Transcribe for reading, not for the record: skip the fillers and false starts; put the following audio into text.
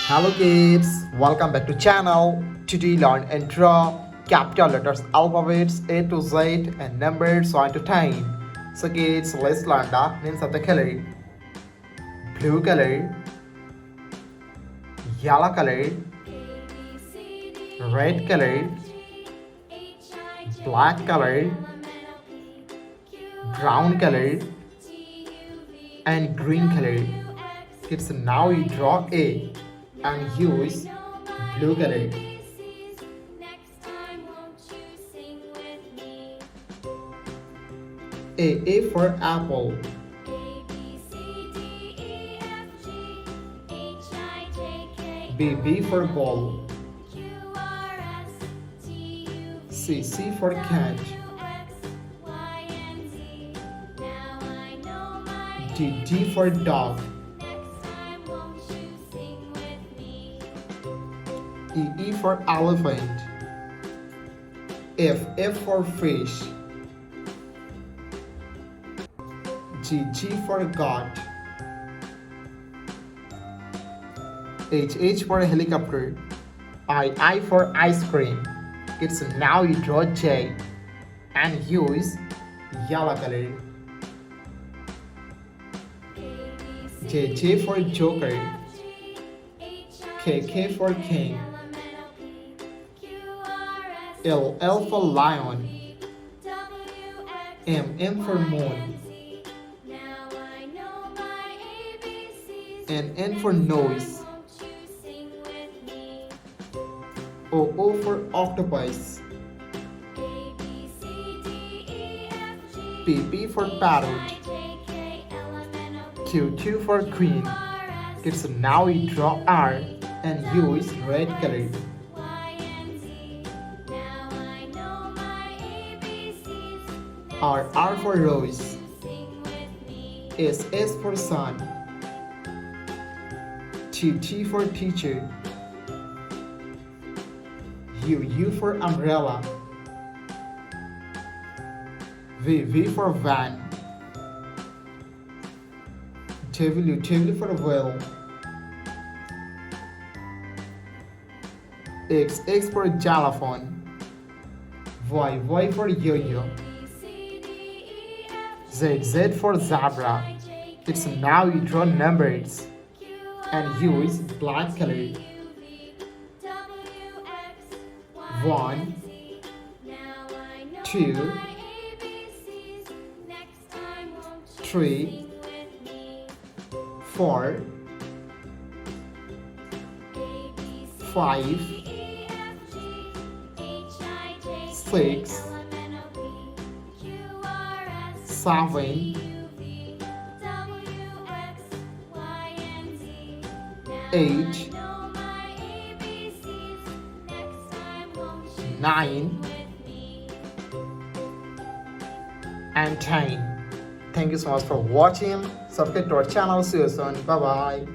Hello kids, welcome back to channel. Today learn and draw capital letters, alphabets A to Z and numbers 1 to 10. So kids, let's learn the names of the color. Blue color, yellow color, red color, black color, brown color and green color. Kids, now you draw A and use blue color. A for apple. B for ball. C for cat. D for dog. E for elephant. F for fish. G for goat. H for helicopter. I for ice cream. Kids, now you draw J and use yellow color. J for joker. K for king. L for lion. M for moon. And N for nose. O for octopus. P for parrot. Q for queen. Kids, now you draw R and use red color. R for rose. S for sun. T for teacher. U for umbrella. V for van. W for whale. X for xylophone. Y for yo-yo. Z for zebra. It's now you draw numbers and use black color. 1, 2, 3, 4, 5, 6, 7, 8, 9 and 10. Thank you so much for watching. Subscribe to our channel. See you soon. Bye bye.